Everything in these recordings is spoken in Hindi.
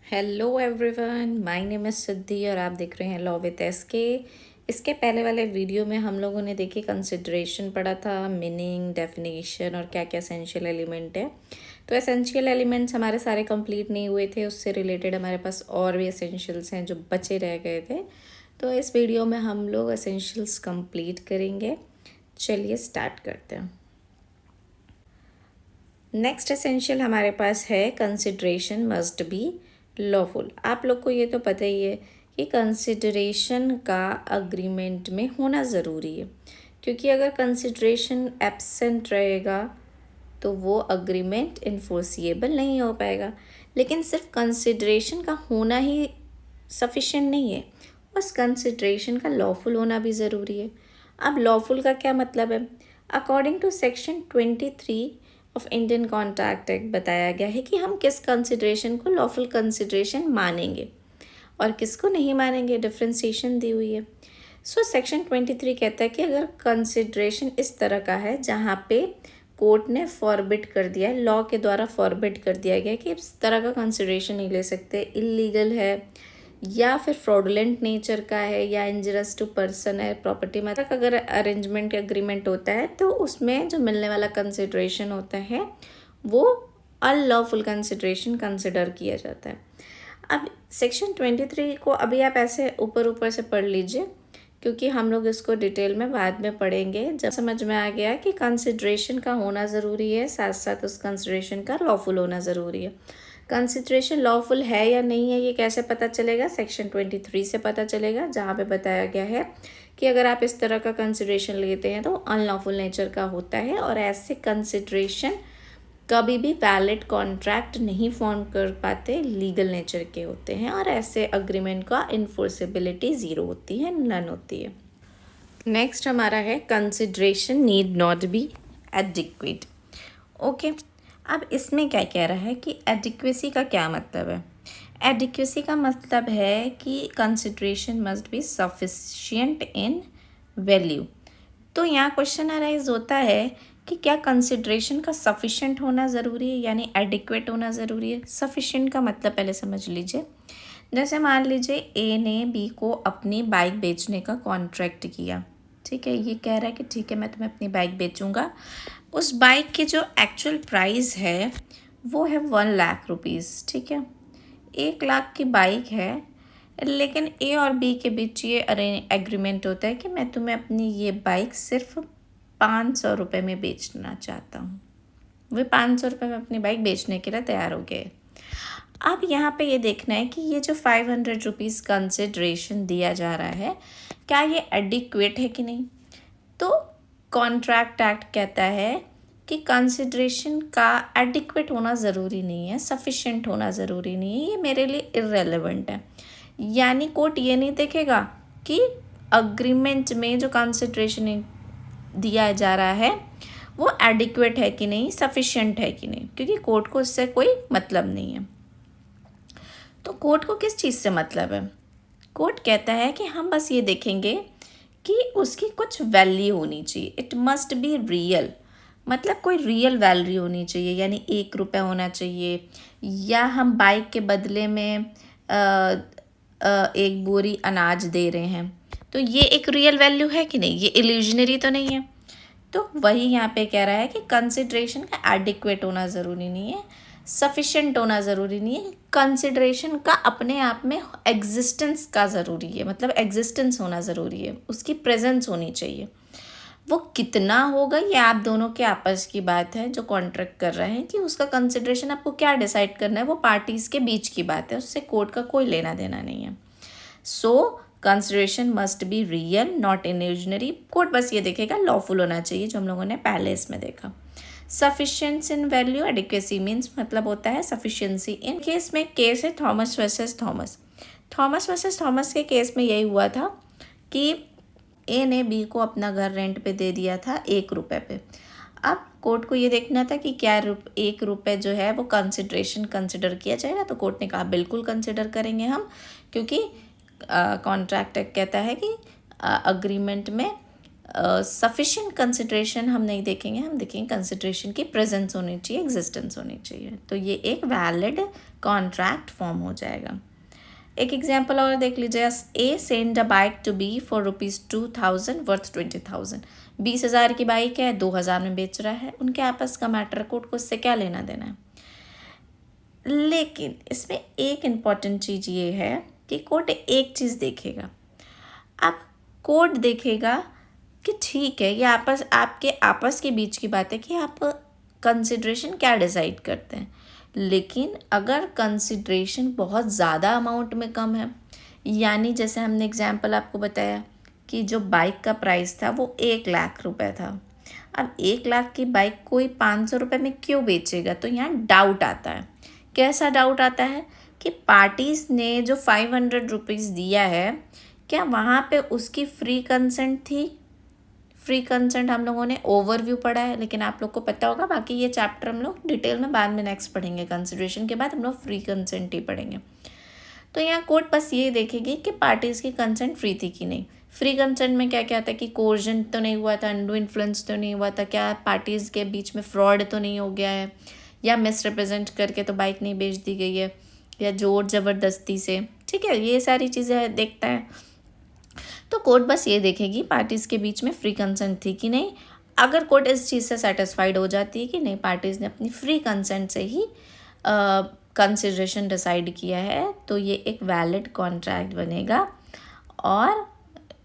Hello everyone, my name is Siddhi और आप देख रहे हैं लॉ विद एसके। इसके पहले वाले वीडियो में हम लोगों ने देखी कंसिडरेशन पढ़ा था, मीनिंग, डेफिनेशन और क्या क्या एसेंशियल एलिमेंट है। तो एसेंशियल एलिमेंट्स हमारे सारे कंप्लीट नहीं हुए थे, उससे रिलेटेड हमारे पास और भी एसेंशियल्स हैं जो बचे रह गए थे। तो इस वीडियो में हम लोग एसेंशियल्स कंप्लीट करेंगे। चलिए स्टार्ट करते हैं। नेक्स्ट एसेंशियल हमारे पास है कंसिडरेशन मस्ट बी लॉफुल। आप लोग को ये तो पता ही है कि कंसिडरेशन का अग्रीमेंट में होना ज़रूरी है, क्योंकि अगर कंसिडरेशन एब्सेंट रहेगा तो वो अग्रीमेंट इन्फोर्सिएबल नहीं हो पाएगा। लेकिन सिर्फ कंसिडरेशन का होना ही सफिशिएंट नहीं है, उस कंसिडरेशन का लॉफुल होना भी ज़रूरी है। अब लॉफुल का क्या मतलब है? According to section 23 of Indian Contract Act बताया गया है कि हम किस कंसिडरेशन को लॉफुल कंसिडरेशन मानेंगे और किसको नहीं मानेंगे, डिफ्रेंसिएशन दी हुई है। सो सेक्शन 23 कहता है कि अगर कंसिडरेशन इस तरह का है जहाँ पे कोर्ट ने फॉरबिड कर दिया है, लॉ के द्वारा फॉरबिड कर दिया गया कि इस तरह का कंसिडरेशन नहीं ले सकते, इलीगल है या फिर फ्रॉडुलेंट नेचर का है या इंजरियस टू पर्सन है, प्रॉपर्टी में तक अगर अरेंजमेंट एग्रीमेंट होता है तो उसमें जो मिलने वाला कंसिडरेशन होता है वो अनलॉफुल कंसिडरेशन कंसिडर किया जाता है। अब सेक्शन 23 को अभी आप ऐसे ऊपर ऊपर से पढ़ लीजिए, क्योंकि हम लोग इसको डिटेल में बाद में पढ़ेंगे जब समझ में आ गया कि कंसिडरेशन का होना ज़रूरी है, साथ साथ उस कंसिडरेशन का लॉफुल होना ज़रूरी है। कंसिडरेशन लॉफुल है या नहीं है ये कैसे पता चलेगा? सेक्शन 23 से पता चलेगा, जहाँ पे बताया गया है कि अगर आप इस तरह का कंसिडरेशन लेते हैं तो अनलॉफुल नेचर का होता है और ऐसे कंसिडरेशन कभी भी वैलिड कॉन्ट्रैक्ट नहीं फॉर्म कर पाते, लीगल नेचर के होते हैं और ऐसे अग्रीमेंट का इन्फोर्सेबिलिटी ज़ीरो होती है, नन होती है। नेक्स्ट हमारा है consideration need not be adequate. Okay, अब इसमें क्या कह रहा है कि एडिक्वेसी का क्या मतलब है? एडिक्वेसी का मतलब है कि consideration must be sufficient in value. तो यहाँ क्वेश्चन अराइज होता है कि क्या कंसिडरेशन का सफिशिएंट होना ज़रूरी है, यानी एडिक्वेट होना ज़रूरी है? सफिशिएंट का मतलब पहले समझ लीजिए। जैसे मान लीजिए ए ने बी को अपनी बाइक बेचने का कॉन्ट्रैक्ट किया, ठीक है, ये कह रहा है कि ठीक है मैं तुम्हें अपनी बाइक बेचूंगा। उस बाइक की जो एक्चुअल प्राइस है वो है 1,00,000 रुपीज़, ठीक है, 1,00,000 की बाइक है। लेकिन ए और बी के बीच ये एग्रीमेंट होता है कि मैं तुम्हें अपनी ये बाइक सिर्फ 500 रुपये में बेचना चाहता हूँ। वे 500 रुपये में अपनी बाइक बेचने के लिए तैयार हो गए। अब यहाँ पे ये देखना है कि ये जो 500 रुपीज़ कंसिडरेशन दिया जा रहा है क्या ये एडिक्वेट है कि नहीं। तो कॉन्ट्रैक्ट एक्ट कहता है कि कंसिडरेशन का एडिक्वेट होना ज़रूरी नहीं है, सफिशिएंट होना ज़रूरी नहीं है, ये मेरे लिए इररेलेवेंट है। यानी कोर्ट ये नहीं देखेगा कि अग्रीमेंट में जो कंसिडरेशन दिया जा रहा है वो एडिक्वेट है कि नहीं, सफिशिएंट है कि नहीं, क्योंकि कोर्ट को इससे कोई मतलब नहीं है। तो कोर्ट को किस चीज़ से मतलब है? कोर्ट कहता है कि हम बस ये देखेंगे कि उसकी कुछ वैल्यू होनी चाहिए, इट मस्ट बी रियल, मतलब कोई रियल वैल्यू होनी चाहिए, यानी 1 रुपये होना चाहिए, या हम बाइक के बदले में एक बोरी अनाज दे रहे हैं, तो ये एक रियल वैल्यू है कि नहीं, ये इल्यूजनरी तो नहीं है। तो वही यहाँ पे कह रहा है कि कंसिडरेशन का एडिक्वेट होना ज़रूरी नहीं है, सफिशिएंट होना ज़रूरी नहीं है, कंसिडरेशन का अपने आप में एग्जिस्टेंस का ज़रूरी है, मतलब एग्जिस्टेंस होना ज़रूरी है, उसकी प्रेजेंस होनी चाहिए। वो कितना होगा ये आप दोनों के आपस की बात है, जो कॉन्ट्रैक्ट कर रहे हैं कि उसका कंसिडरेशन आपको क्या डिसाइड करना है, वो पार्टीज़ के बीच की बात है, उससे कोर्ट का कोई लेना देना नहीं है। So consideration must be real not illusionary. Court बस ये देखेगा लॉफुल होना चाहिए, जो हम लोगों ने पहले इसमें देखा। सफिशिएंसी इन वैल्यू, एडिक्वेसी मीन्स मतलब होता है सफिशिएंसी इन। केस में केस है Thomas versus Thomas. Thomas versus Thomas के केस में यही हुआ था कि ए ने बी को अपना घर रेंट पे दे दिया था 1 रुपये पे। अब कोर्ट को ये देखना था कि क्या 1 रुपये जो है वो कंसिडरेशन कंसिडर किया जाएगा। तो कोर्ट ने कहा बिल्कुल कंसिडर करेंगे हम, क्योंकि कॉन्ट्रैक्ट कहता है कि अग्रीमेंट में सफिशिएंट कंसिडरेशन हम नहीं देखेंगे, हम देखेंगे कंसिडरेशन की प्रेजेंस होनी चाहिए, एग्जिस्टेंस होनी चाहिए। तो ये एक वैलिड कॉन्ट्रैक्ट फॉर्म हो जाएगा। एक एग्जाम्पल और देख लीजिए, A send a bike to B for ₹2,000 worth 20,000। 20,000 की बाइक है, 2,000 में बेच रहा है, उनके आपस का मैटर, कोर्ट को इससे क्या लेना देना है। लेकिन इसमें एक इम्पॉर्टेंट चीज़ ये है कि कोर्ट एक चीज़ देखेगा। अब कोर्ट देखेगा कि ठीक है, ये आपके आपस के बीच की बात है कि आप कंसिडरेशन क्या डिसाइड करते हैं। लेकिन अगर कंसिडरेशन बहुत ज़्यादा अमाउंट में कम है, यानी जैसे हमने एग्जांपल आपको बताया कि जो बाइक का प्राइस था वो 1,00,000 रुपए था। अब 1,00,000 की बाइक कोई 500 रुपये में क्यों बेचेगा, तो यहाँ डाउट आता है। कैसा डाउट आता है कि पार्टीज़ ने जो 500 रुपीज़ दिया है, क्या वहाँ पे उसकी फ्री कंसेंट थी। फ्री कंसेंट हम लोगों ने ओवरव्यू पढ़ा है, लेकिन आप लोग को पता होगा, बाकी ये चैप्टर हम लोग डिटेल में बाद में नेक्स्ट पढ़ेंगे। कंसिडरेशन के बाद हम लोग फ्री कंसेंट ही पढ़ेंगे। तो यहाँ कोर्ट बस ये देखेगी कि पार्टीज़ की कंसेंट फ्री थी कि नहीं। फ्री कंसेंट में क्या क्या था कि कोर्जन तो नहीं हुआ था, अंडू इन्फ्लुएंस तो नहीं हुआ था, क्या पार्टीज़ के बीच में फ्रॉड तो नहीं हो गया है, या मिसरिप्रेजेंट करके तो बाइक नहीं बेच दी गई है, या जोर ज़बरदस्ती से। ठीक है, ये सारी चीज़ें देखता है। तो कोर्ट बस ये देखेगी पार्टीज़ के बीच में फ्री कंसेंट थी कि नहीं। अगर कोर्ट इस चीज़ से सेटिस्फाइड हो जाती है कि नहीं, पार्टीज़ ने अपनी फ्री कंसेंट से ही कंसिडरेशन डिसाइड किया है, तो ये एक वैलिड कॉन्ट्रैक्ट बनेगा और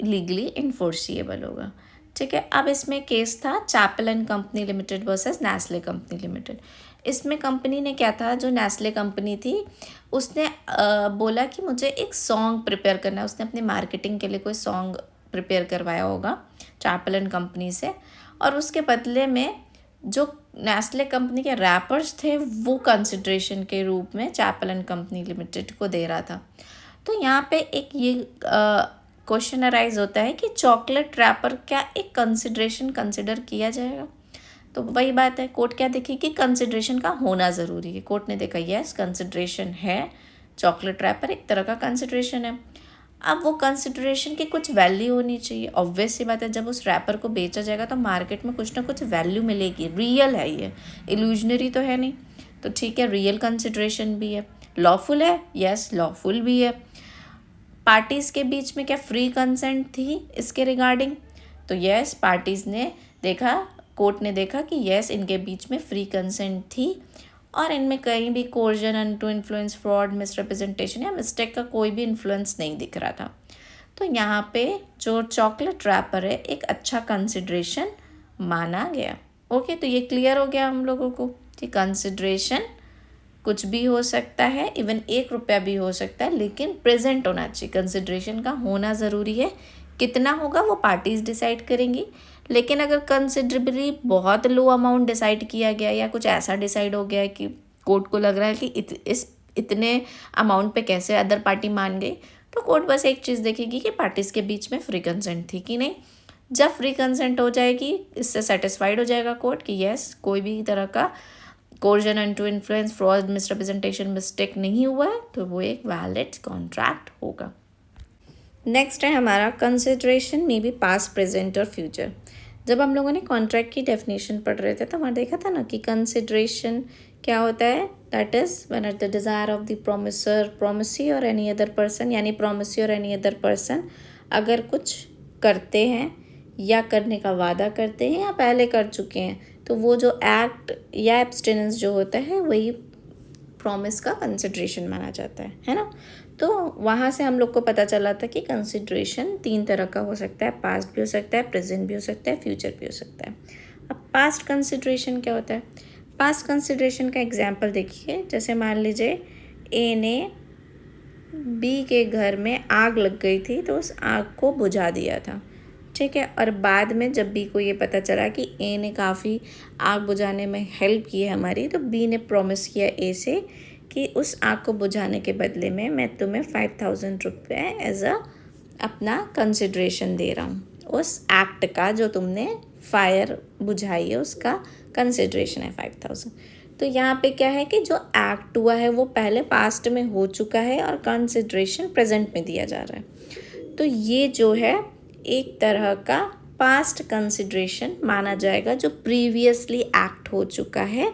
लीगली इन्फोर्सिएबल होगा। ठीक है, अब इसमें केस था Chappell and company limited versus Nestle company limited. इसमें कंपनी ने क्या था, जो नेस्ले कंपनी थी उसने बोला कि मुझे एक सॉन्ग प्रिपेयर करना है। उसने अपनी मार्केटिंग के लिए कोई सॉन्ग प्रिपेयर करवाया होगा चैपल एंड कंपनी से, और उसके बदले में जो नेस्ले कंपनी के रैपर्स थे वो कंसिडरेशन के रूप में चैपल एंड कंपनी लिमिटेड को दे रहा था। तो यहाँ पे एक ये क्वेश्चन अराइज होता है कि चॉकलेट रैपर क्या एक कंसिडरेशन कंसिडर किया जाएगा। तो वही बात है, कोर्ट क्या देखी कि कंसिडरेशन का होना ज़रूरी है। कोर्ट ने देखा यस कंसिडरेशन है, चॉकलेट रैपर एक तरह का कंसिडरेशन है। अब वो कंसिडरेशन की कुछ वैल्यू होनी चाहिए। ऑब्वियस सी बात है, जब उस रैपर को बेचा जाएगा तो मार्केट में कुछ ना कुछ वैल्यू मिलेगी। रियल है ये, इल्यूजनरी तो है नहीं। तो ठीक है, रियल कंसिडरेशन भी है। लॉफुल है, यस लॉफुल भी है। पार्टीज़ के बीच में क्या फ्री कंसेंट थी इसके रिगार्डिंग, तो यस पार्टीज़ ने देखा, कोर्ट ने देखा कि यस इनके बीच में फ्री कंसेंट थी और इनमें कहीं भी coercion, unto influence, fraud, misrepresentation या मिस्टेक का कोई भी इन्फ्लुएंस नहीं दिख रहा था। तो यहाँ पे जो चॉकलेट रैपर है एक अच्छा कंसिडरेशन माना गया। ओके, तो ये क्लियर हो गया हम लोगों को कि कंसिडरेशन कुछ भी हो सकता है, इवन 1 रुपया भी हो सकता है, लेकिन प्रेजेंट होना चाहिए। कंसिडरेशन का होना ज़रूरी है। कितना होगा वो पार्टीज़ डिसाइड करेंगी। लेकिन अगर कंसिडरेबली बहुत लो अमाउंट डिसाइड किया गया या कुछ ऐसा डिसाइड हो गया कि कोर्ट को लग रहा है कि इतने अमाउंट पे कैसे अदर पार्टी मान गई, तो कोर्ट बस एक चीज़ देखेगी कि पार्टीज़ के बीच में फ्री कंसेंट थी कि नहीं। जब फ्री कंसेंट हो जाएगी, इससे सेटिस्फाइड हो जाएगा कोर्ट कि यस कोई भी तरह का coercion, unto influence, fraud, misrepresentation, mistake नहीं हुआ है, तो वो एक वैलिड कॉन्ट्रैक्ट होगा। नेक्स्ट है हमारा consideration may be past, present और फ्यूचर। जब हम लोगों ने कॉन्ट्रैक्ट की डेफिनेशन पढ़ रहे थे तो हमारे देखा था ना कि कंसिडरेशन क्या होता है, that is when at the desire of the promisor, promisee और एनी अदर पर्सन, यानी प्रोमिसी और एनी अदर पर्सन अगर कुछ करते हैं या करने का वादा करते हैं या पहले कर चुके हैं, तो वो जो एक्ट या एब्सटेनेंस जो होता है वही प्रॉमिस का कंसिडरेशन माना जाता है ना। तो वहाँ से हम लोग को पता चला था कि कंसिडरेशन 3 तरह का हो सकता है, पास्ट भी हो सकता है, प्रेजेंट भी हो सकता है, फ्यूचर भी हो सकता है। अब पास्ट कंसिडरेशन क्या होता है? पास्ट कंसिडरेशन का एग्जाम्पल देखिए, जैसे मान लीजिए ए ने बी के घर में आग लग गई थी तो उस आग को बुझा दिया था, ठीक है। और बाद में जब बी को ये पता चला कि ए ने काफ़ी आग बुझाने में हेल्प की है हमारी, तो बी ने प्रॉमिस किया ए से कि उस आग को बुझाने के बदले में मैं तुम्हें 5,000 रुपये एज अ अपना कंसिडरेशन दे रहा हूँ। उस एक्ट का जो तुमने फायर बुझाई है उसका कंसिडरेशन है 5,000। तो यहाँ पे क्या है कि जो एक्ट हुआ है वो पहले पास्ट में हो चुका है और कंसिडरेशन प्रेजेंट में दिया जा रहा है। तो ये जो है एक तरह का पास्ट कंसिडरेशन माना जाएगा, जो प्रीवियसली एक्ट हो चुका है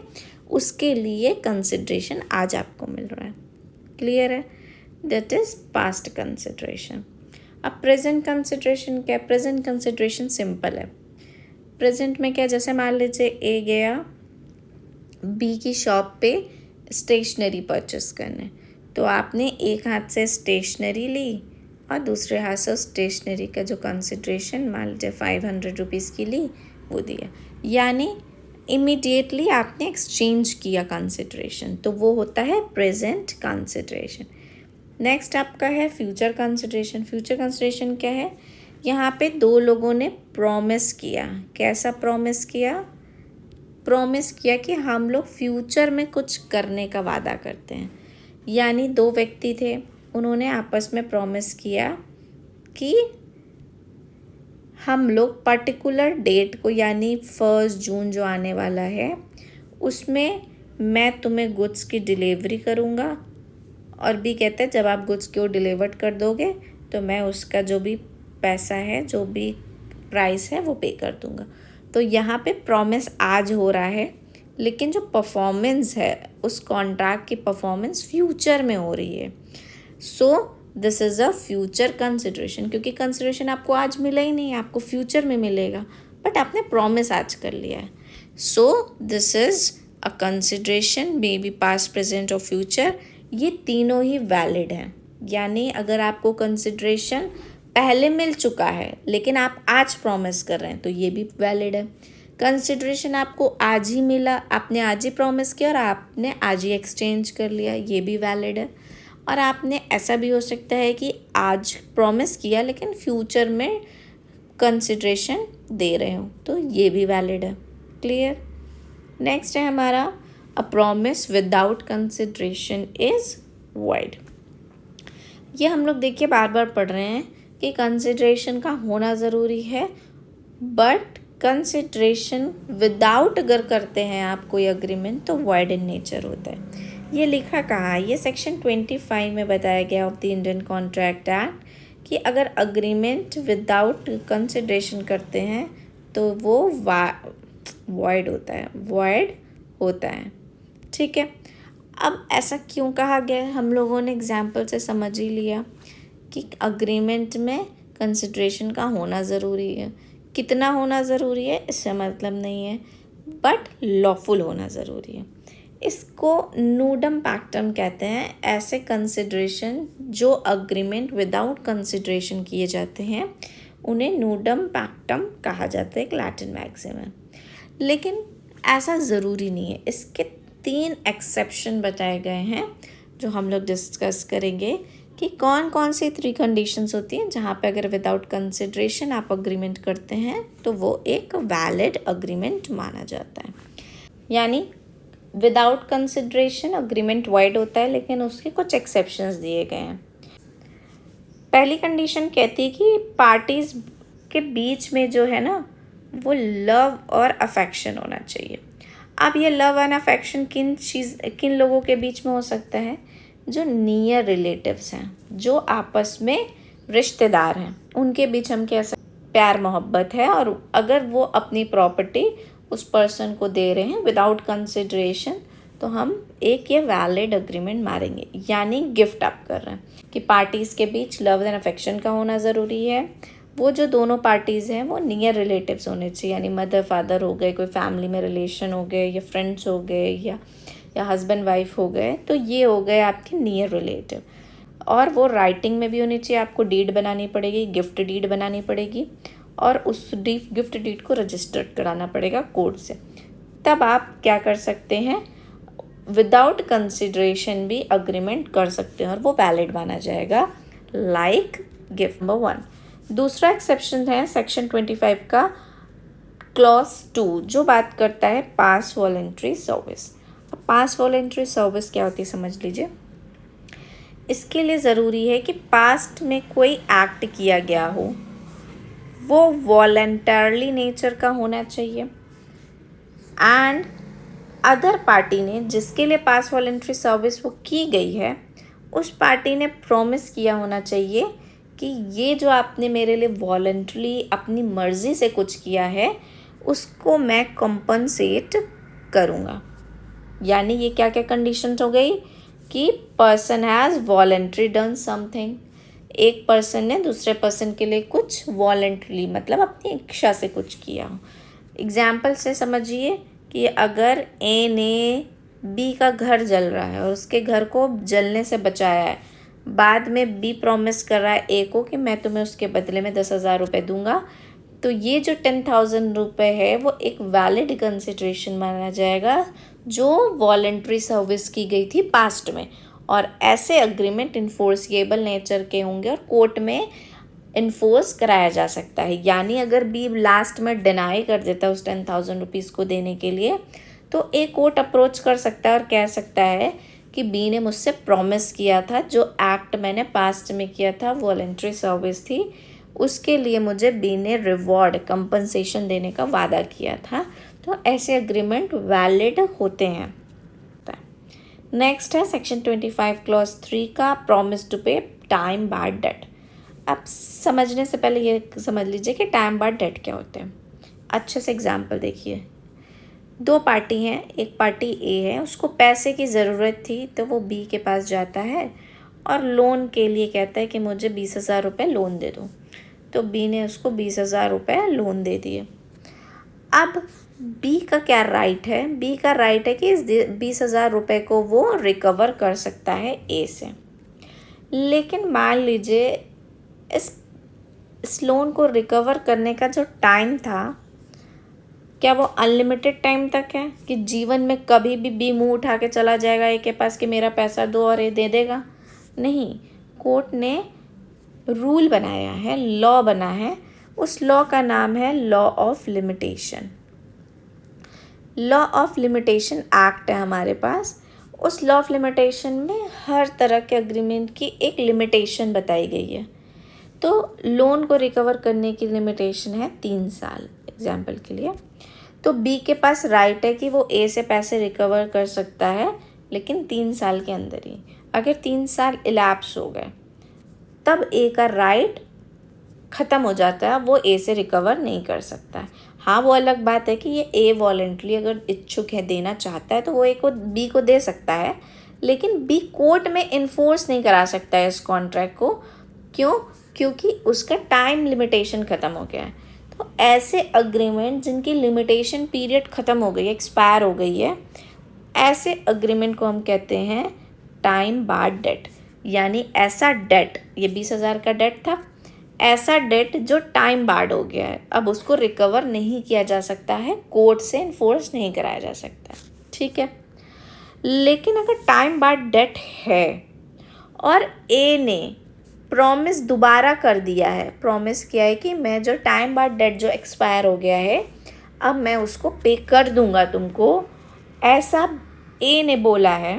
उसके लिए कंसिडरेशन आज आपको मिल रहा है। क्लियर है? That is past consideration. अब प्रेजेंट कंसिडरेशन क्या है? प्रेजेंट कंसिडरेशन सिंपल है। प्रेजेंट में क्या, जैसे मान लीजिए ए गया बी की शॉप पे स्टेशनरी परचेस करने, तो आपने एक हाथ से स्टेशनरी ली और दूसरे हाथ से स्टेशनरी का जो कंसिडरेशन मान लीजिए 500 रुपीज़ की ली वो दिया, यानी इमीडिएटली आपने एक्सचेंज किया कंसिडरेशन, तो वो होता है प्रेजेंट कंसिडरेशन। नेक्स्ट आपका है फ्यूचर कंसिडरेशन। फ्यूचर कंसिडरेशन क्या है? यहाँ पे दो लोगों ने प्रॉमिस किया। कैसा प्रॉमिस किया? प्रॉमिस किया कि हम लोग फ्यूचर में कुछ करने का वादा करते हैं। यानी दो व्यक्ति थे, उन्होंने आपस में प्रॉमिस किया कि हम लोग पर्टिकुलर डेट को, यानी 1 जून जो आने वाला है, उसमें मैं तुम्हें गुड्स की डिलीवरी करूँगा, और भी कहते हैं जब आप गुड्स को डिलीवर कर दोगे तो मैं उसका जो भी पैसा है, जो भी प्राइस है वो पे कर दूँगा। तो यहाँ पे प्रॉमिस आज हो रहा है, लेकिन जो परफॉर्मेंस है उस कॉन्ट्रैक्ट की परफॉर्मेंस फ्यूचर में हो रही है। So this is a future consideration, क्योंकि कंसिडरेशन आपको आज मिला ही नहीं, आपको फ्यूचर में मिलेगा, बट आपने प्रॉमिस आज कर लिया है। So this is a consideration, may be past, present और फ्यूचर। ये तीनों ही वैलिड हैं। यानी अगर आपको कंसिडरेशन पहले मिल चुका है लेकिन आप आज प्रॉमिस कर रहे हैं तो ये भी वैलिड है। कंसिडरेशन आपको आज ही मिला, आपने आज ही प्रॉमिस किया और आपने आज ही एक्सचेंज कर लिया, ये भी वैलिड है। और आपने ऐसा भी हो सकता है कि आज प्रॉमिस किया लेकिन फ्यूचर में कंसिडरेशन दे रहे हो, तो ये भी वैलिड है। क्लियर? नेक्स्ट है हमारा a promise without consideration is void. ये हम लोग देखिए बार बार पढ़ रहे हैं कि कंसिडरेशन का होना ज़रूरी है, बट कंसिडरेशन विदाउट अगर करते हैं आप कोई अग्रीमेंट तो वॉइड इन नेचर होता है। ये लिखा कहाँ है? ये सेक्शन 25 में बताया गया of the Indian Contract act कि अगर अग्रीमेंट विदाउट कंसिडरेशन करते हैं तो वो वॉइड होता है। ठीक है, अब ऐसा क्यों कहा गया? हम लोगों ने एग्जाम्पल से समझ ही लिया कि अग्रीमेंट में कंसिडरेशन का होना ज़रूरी है। कितना होना ज़रूरी है इससे मतलब नहीं है, बट लॉफुल होना ज़रूरी है। इसको नूडम पैक्टम कहते हैं। ऐसे कंसिडरेशन जो अग्रीमेंट विदाउट कंसिडरेशन किए जाते हैं उन्हें नूडम पैक्टम कहा जाता है, एक लैटिन मैक्सिम है। लेकिन ऐसा ज़रूरी नहीं है। इसके 3 एक्सेप्शन बताए गए हैं जो हम लोग डिस्कस करेंगे कि कौन कौन सी 3 कंडीशंस होती हैं जहाँ पे अगर विदाउट कंसिडरेशन आप अग्रीमेंट करते हैं तो वो एक वैलिड अग्रीमेंट माना जाता है। यानी विदाउट कंसिडरेशन अग्रीमेंट वॉइड होता है, लेकिन उसके कुछ एक्सेप्शंस दिए गए हैं। पहली कंडीशन कहती है कि पार्टीज के बीच में जो है ना वो लव और अफेक्शन होना चाहिए। अब ये लव एंड अफेक्शन किन लोगों के बीच में हो सकता है? जो नियर रिलेटिव्स हैं, जो आपस में रिश्तेदार हैं, उनके बीच हम कह सकते प्यार मोहब्बत है, और अगर वो अपनी प्रॉपर्टी उस पर्सन को दे रहे हैं विदाउट कंसिडरेशन तो हम एक ये वैलिड अग्रीमेंट मारेंगे। यानी गिफ्ट आप कर रहे हैं कि पार्टीज़ के बीच लव एंड अफेक्शन का होना ज़रूरी है। वो जो दोनों पार्टीज़ हैं वो नियर रिलेटिव्स होने चाहिए, यानी मदर फादर हो गए, कोई फैमिली में रिलेशन हो गए, या फ्रेंड्स हो गए, या हस्बैंड वाइफ हो गए, तो ये हो गए आपके नियर रिलेटिव। और वो राइटिंग में भी होनी चाहिए, आपको डीड बनानी पड़ेगी, गिफ्ट डीड बनानी पड़ेगी, और उस गिफ्ट डीड को रजिस्टर्ड कराना पड़ेगा कोर्ट से। तब आप क्या कर सकते हैं? विदाउट कंसिडरेशन भी अग्रीमेंट कर सकते हैं और वो वैलिड माना जाएगा, लाइक गिफ्ट। नंबर 1। दूसरा एक्सेप्शन है सेक्शन 25 का क्लॉज 2, जो बात करता है पास वॉलंटरी सर्विस। अब पास वॉलंटरी सर्विस क्या होती है समझ लीजिए। इसके लिए ज़रूरी है कि पास्ट में कोई एक्ट किया गया हो वो वॉलंटरली नेचर का होना चाहिए, एंड अदर पार्टी ने जिसके लिए पास वॉलंटरी सर्विस वो की गई है उस पार्टी ने प्रॉमिस किया होना चाहिए कि ये जो आपने मेरे लिए वॉलंटरली अपनी मर्ज़ी से कुछ किया है उसको मैं कंपनसेट करूँगा। यानी ये क्या क्या कंडीशन हो गई कि person has voluntary done something, एक पर्सन ने दूसरे पर्सन के लिए कुछ वॉलेंट्रीली मतलब अपनी इच्छा से कुछ किया। एग्जाम्पल से समझिए कि अगर ए ने बी का घर जल रहा है और उसके घर को जलने से बचाया है, बाद में बी प्रॉमिस कर रहा है ए को कि मैं तुम्हें उसके बदले में 10,000 रुपये दूंगा, तो ये जो 10,000 रुपये है वो एक वैलिड कंसिडरेशन माना जाएगा जो वॉलेंट्री सर्विस की गई थी पास्ट में, और ऐसे अग्रीमेंट इन्फोर्सिएबल नेचर के होंगे और कोर्ट में इन्फोर्स कराया जा सकता है। यानी अगर बी लास्ट में डिनाई कर देता उस 10,000 रुपीज़ को देने के लिए, तो एक कोर्ट अप्रोच कर सकता है और कह सकता है कि बी ने मुझसे प्रॉमिस किया था, जो एक्ट मैंने पास्ट में किया था वॉलेंट्री सर्विस थी, उसके लिए मुझे बी ने रिवॉर्ड कंपनसेशन देने का वादा किया था। तो ऐसे अग्रीमेंट वैलिड होते हैं। नेक्स्ट है सेक्शन 25 क्लॉज 3 का प्रॉमिस टू पे टाइम बार्ड डेट। अब समझने से पहले ये समझ लीजिए कि टाइम बार्ड डेट क्या होते हैं। अच्छे से एग्जाम्पल देखिए, दो पार्टी हैं, एक पार्टी ए है, उसको पैसे की ज़रूरत थी तो वो बी के पास जाता है और लोन के लिए कहता है कि मुझे 20,000 रुपये लोन दे दो, तो बी ने उसको 20,000 रुपये लोन दे दिए। अब बी का क्या राइट है? बी का राइट है कि इस 20,000 रुपये को वो रिकवर कर सकता है ए से, लेकिन मान लीजिए इस लोन को रिकवर करने का जो टाइम था, क्या वो अनलिमिटेड टाइम तक है कि जीवन में कभी भी बी मुंह उठा के चला जाएगा ए के पास कि मेरा पैसा दो और ए दे देगा? नहीं, कोर्ट ने रूल बनाया है, लॉ बना है, उस लॉ का नाम है law of limitation. Law of limitation act है हमारे पास। उस लॉ ऑफ लिमिटेशन में हर तरह के अग्रीमेंट की एक लिमिटेशन बताई गई है। तो लोन को रिकवर करने की लिमिटेशन है 3 साल एग्जाम्पल के लिए। तो बी के पास राइट है कि वो ए से पैसे रिकवर कर सकता है, लेकिन 3 साल के अंदर ही। अगर 3 साल इलैप्स हो गए तब ए का राइट ख़त्म हो जाता है, वो ए से रिकवर नहीं कर सकता है। हाँ, वो अलग बात है कि ये ए वॉलेंटली अगर इच्छुक है, देना चाहता है, तो वो ए को बी को दे सकता है, लेकिन बी कोर्ट में इन्फोर्स नहीं करा सकता है इस कॉन्ट्रैक्ट को। क्यों? क्योंकि उसका टाइम लिमिटेशन ख़त्म हो गया है। तो ऐसे अग्रीमेंट जिनकी लिमिटेशन पीरियड ख़त्म हो गई है, एक्सपायर हो गई है, ऐसे अग्रीमेंट को हम कहते हैं टाइम बार्ड डेट। यानी ऐसा डेट, ये 20,000 का डेट था, ऐसा डेट जो टाइम बार्ड हो गया है, अब उसको रिकवर नहीं किया जा सकता है, कोर्ट से इन्फोर्स नहीं कराया जा सकता, ठीक है। लेकिन अगर टाइम बार्ड डेट है और ए ने प्रॉमिस दोबारा कर दिया है, प्रॉमिस किया है कि मैं जो टाइम बार्ड डेट जो एक्सपायर हो गया है अब मैं उसको पे कर दूंगा तुमको, ऐसा ए ने बोला है,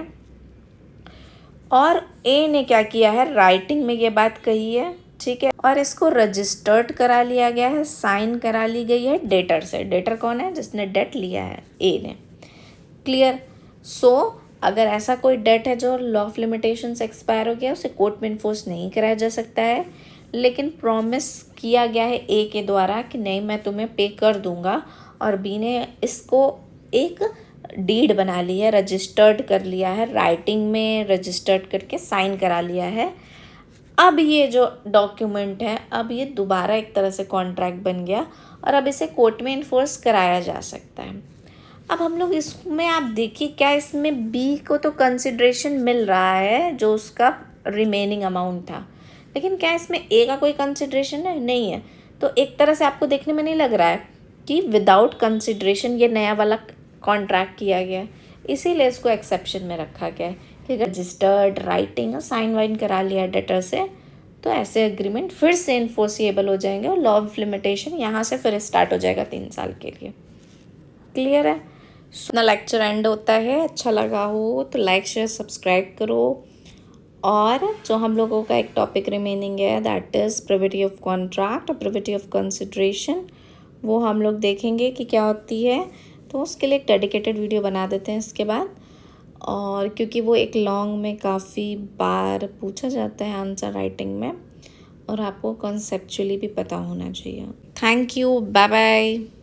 और ए ने क्या किया है, राइटिंग में ये बात कही है, ठीक है, और इसको रजिस्टर्ड करा लिया गया है, साइन करा ली गई है डेटर से। डेटर कौन है? जिसने डेट लिया है, ए ने। क्लियर? सो अगर ऐसा कोई डेट है जो लॉ ऑफ लिमिटेशन से एक्सपायर हो गया, उसे कोर्ट में इन्फोर्स नहीं कराया जा सकता है, लेकिन प्रॉमिस किया गया है ए के द्वारा कि नहीं मैं तुम्हें पे कर दूंगा, और बी ने इसको एक डीड बना ली है, रजिस्टर्ड कर लिया है, राइटिंग में रजिस्टर्ड करके साइन करा लिया है। अब ये जो डॉक्यूमेंट है, अब ये दोबारा एक तरह से कॉन्ट्रैक्ट बन गया और अब इसे कोर्ट में इन्फोर्स कराया जा सकता है। अब हम लोग इसमें आप देखिए, क्या इसमें बी को तो कंसिडरेशन मिल रहा है जो उसका रिमेनिंग अमाउंट था, लेकिन क्या इसमें ए का कोई कंसिडरेशन है? नहीं है। तो एक तरह से आपको देखने में नहीं लग रहा है कि विदाउट कंसिडरेशन ये नया वाला कॉन्ट्रैक्ट किया गया है, इसीलिए इसको एक्सेप्शन में रखा गया है कि रजिस्टर्ड, राइटिंग और साइन वाइन करा लिया डेटर से, तो ऐसे एग्रीमेंट फिर से इन्फोर्सिएबल हो जाएंगे और लॉ ऑफ लिमिटेशन यहाँ से फिर स्टार्ट हो जाएगा 3 साल के लिए। क्लियर है? अपना लेक्चर एंड होता है। अच्छा लगा हो तो लाइक शेयर सब्सक्राइब करो, और जो हम लोगों का एक टॉपिक रिमेनिंग है that is privity of contract और प्रिविटी ऑफ कंसिडरेशन, वो हम लोग देखेंगे कि क्या होती है। तो उसके लिए एक डेडिकेटेड वीडियो बना देते हैं इसके बाद, और क्योंकि वो एक लॉन्ग में काफ़ी बार पूछा जाता है आंसर राइटिंग में, और आपको कॉन्सेप्चुअली भी पता होना चाहिए। Thank you, bye bye.